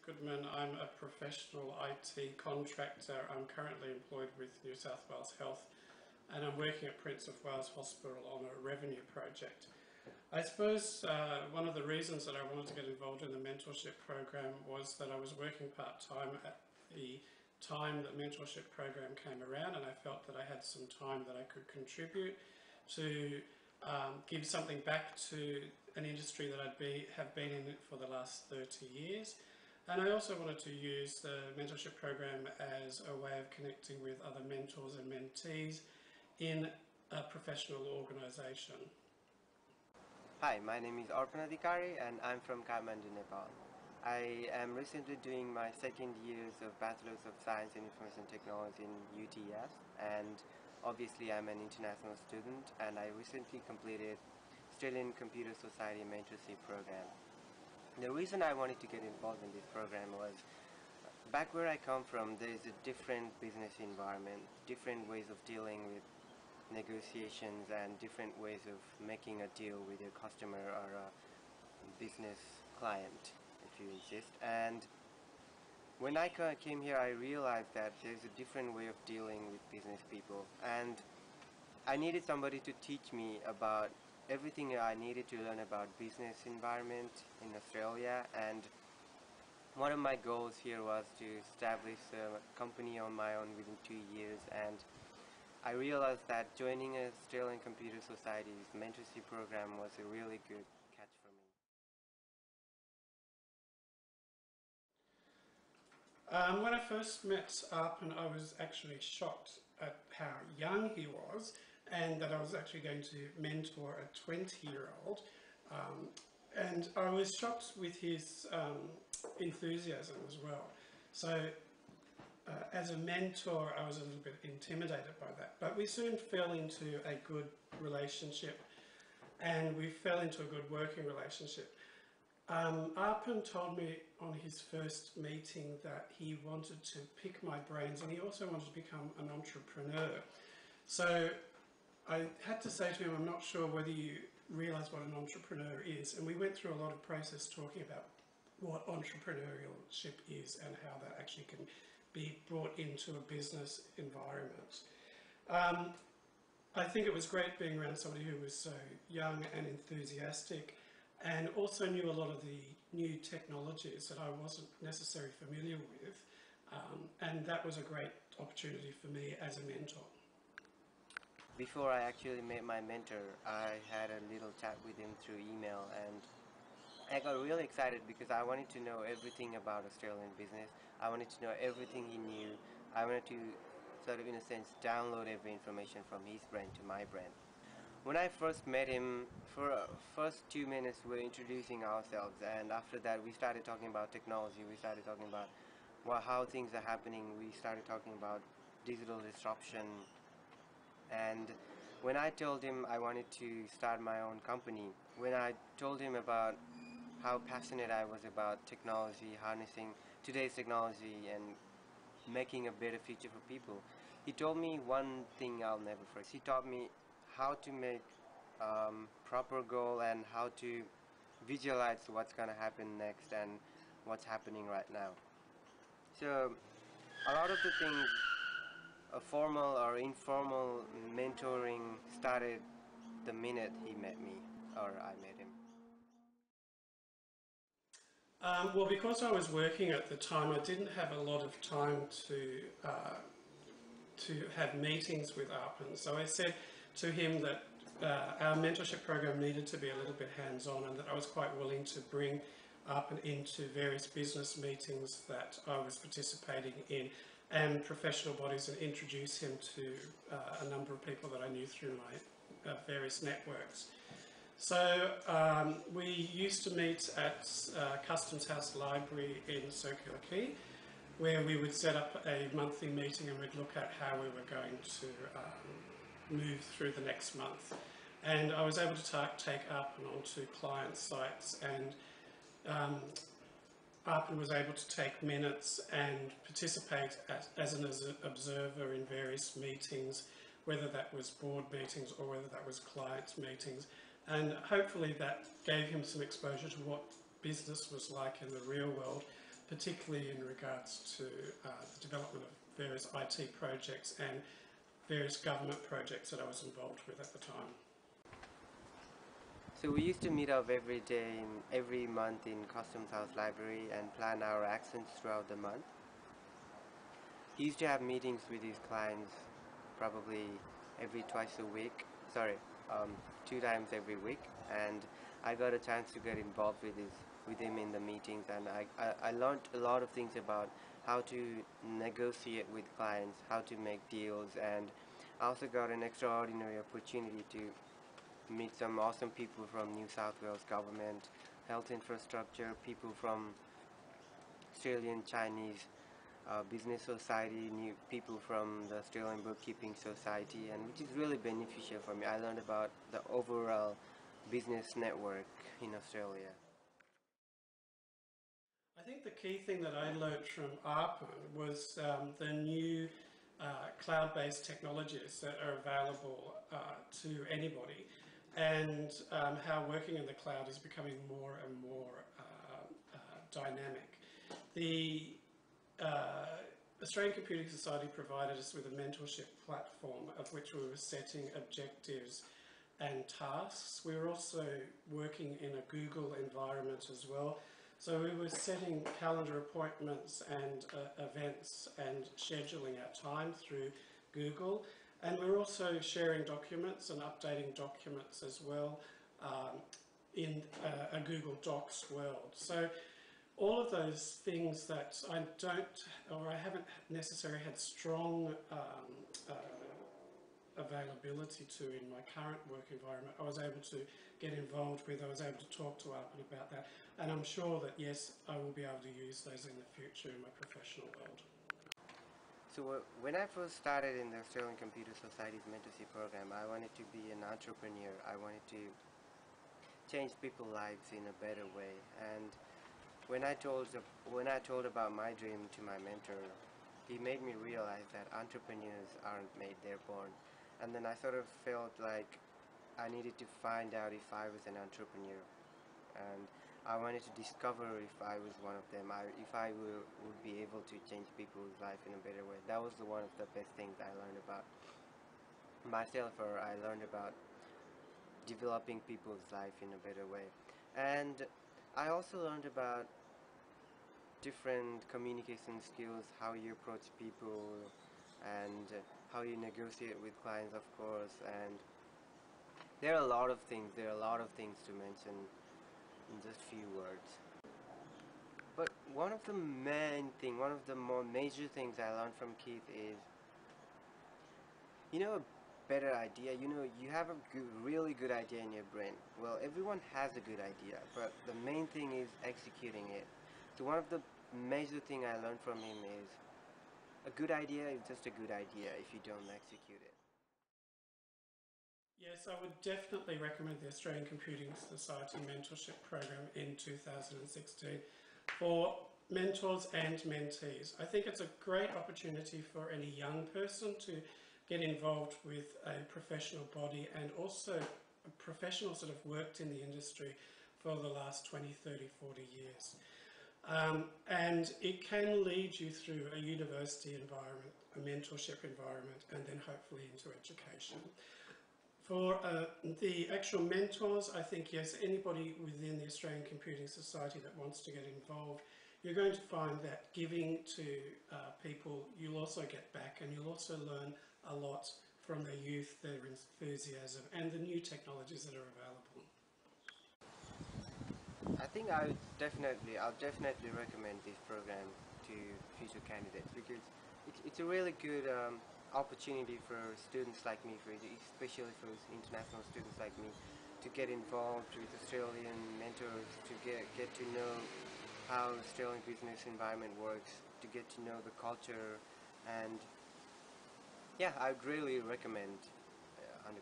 Goodman. I'm a professional IT contractor. I'm currently employed with New South Wales Health and I'm working at Prince of Wales Hospital on a revenue project. I suppose one of the reasons that I wanted to get involved in the mentorship program was that I was working part-time at the time that mentorship program came around, and I felt that I had some time that I could contribute to give something back to an industry that have been in it for the last 30 years. And I also wanted to use the mentorship program as a way of connecting with other mentors and mentees in a professional organisation. Hi, my name is Arpan Adhikari and I'm from Kathmandu, Nepal. I am recently doing my second years of Bachelor's of Science in Information Technology in UTS, and obviously I'm an international student, and I recently completed Australian Computer Society Mentorship program. The reason I wanted to get involved in this program was back where I come from, there is a different business environment, different ways of dealing with negotiations and different ways of making a deal with your customer or a business client, if you insist. And when I came here, I realized that there's a different way of dealing with business people, and I needed somebody to teach me about everything I needed to learn about business environment in Australia. And one of my goals here was to establish a company on my own within 2 years, and I realized that joining a Australian Computer Society's mentorship program was a really good catch for me. When I first met Arpan, I was actually shocked at how young he was, and that I was actually going to mentor a 20-year-old. And I was shocked with his enthusiasm as well. So as a mentor, I was a little bit intimidated by that, but we soon fell into a good relationship, and we fell into a good working relationship. Arpan told me on his first meeting that he wanted to pick my brains, and he also wanted to become an entrepreneur. So I had to say to him, I'm not sure whether you realise what an entrepreneur is, and we went through a lot of process talking about what entrepreneurship is and how that actually can be brought into a business environment. I think it was great being around somebody who was so young and enthusiastic, and also knew a lot of the new technologies that I wasn't necessarily familiar with, and that was a great opportunity for me as a mentor. Before I actually met my mentor, I had a little chat with him through email, and I got really excited because I wanted to know everything about Australian business. I wanted to know everything he knew. I wanted to sort of, in a sense, download every information from his brain to my brain. When I first met him, for first 2 minutes we were introducing ourselves, and after that we started talking about technology, we started talking about how things are happening, we started talking about digital disruption. And when I told him I wanted to start my own company, when I told him about how passionate I was about technology, harnessing today's technology and making a better future for people, he told me one thing I'll never forget. He taught me how to make proper goal and how to visualize what's going to happen next and what's happening right now. So a lot of the things, a formal or informal mentoring started the minute he met me, or I met him. Well, because I was working at the time, I didn't have a lot of time to have meetings with Arpan. So I said to him that our mentorship program needed to be a little bit hands-on, and that I was quite willing to bring Arpan into various business meetings that I was participating in and professional bodies, and introduce him to a number of people that I knew through my various networks. So we used to meet at Customs House Library in Circular Quay, where we would set up a monthly meeting and we'd look at how we were going to move through the next month. And I was able to take Arpan onto client sites, and Arpan was able to take minutes and participate as an observer in various meetings, whether that was board meetings or whether that was client meetings. And hopefully that gave him some exposure to what business was like in the real world, particularly in regards to the development of various IT projects and various government projects that I was involved with at the time. So we used to meet up every month in Customs House Library and plan our actions throughout the month. He used to have meetings with his clients probably every twice a week, sorry, 2 times every week, and I got a chance to get involved with him in the meetings, and I learned a lot of things about how to negotiate with clients, how to make deals, and I also got an extraordinary opportunity to meet some awesome people from New South Wales government, health infrastructure, people from Australian Chinese business society, new people from the Australian Bookkeeping Society, and which is really beneficial for me. I learned about the overall business network in Australia. I think the key thing that I learnt from ARPAN was the new cloud-based technologies that are available to anybody, and how working in the cloud is becoming more and more dynamic. The Australian Computing Society provided us with a mentorship platform of which we were setting objectives and tasks. We were also working in a Google environment as well. So we were setting calendar appointments and events and scheduling our time through Google. And we were also sharing documents and updating documents as well in a Google Docs world. So all of those things that I haven't necessarily had strong availability to in my current work environment, I was able to get involved with, I was able to talk to ARPAN about that, and I'm sure that yes, I will be able to use those in the future in my professional world. So when I first started in the Australian Computer Society's mentorship program, I wanted to be an entrepreneur. I wanted to change people's lives in a better way, and when I told about my dream to my mentor, he made me realize that entrepreneurs aren't made, they're born. And then I sort of felt like I needed to find out if I was an entrepreneur, and I wanted to discover if I was one of them, if I would be able to change people's life in a better way. That was one of the best things I learned about myself, or I learned about developing people's life in a better way. And I also learned about different communication skills, how you approach people, and how you negotiate with clients, of course. And there are a lot of things to mention in just few words. But one of the more major things I learned from Keith is, a better idea. You have a really good idea in your brain. Well, everyone has a good idea, but the main thing is executing it. So one of the major thing I learned from him is a good idea is just a good idea if you don't execute it. Yes, I would definitely recommend the Australian Computing Society Mentorship Program in 2016 for mentors and mentees. I think it's a great opportunity for any young person to get involved with a professional body, and also professionals that have worked in the industry for the last 20, 30, 40 years. And it can lead you through a university environment, a mentorship environment, and then hopefully into education. For the actual mentors, I think yes, anybody within the Australian Computing Society that wants to get involved, you're going to find that giving to people, you'll also get back, and you'll also learn a lot from their youth, their enthusiasm, and the new technologies that are available. I think I'll definitely recommend this program to future candidates, because it's a really good opportunity for students like me, especially for international students like me, to get involved with Australian mentors, to get to know how Australian business environment works, to get to know the culture, and yeah, I'd really recommend 100%.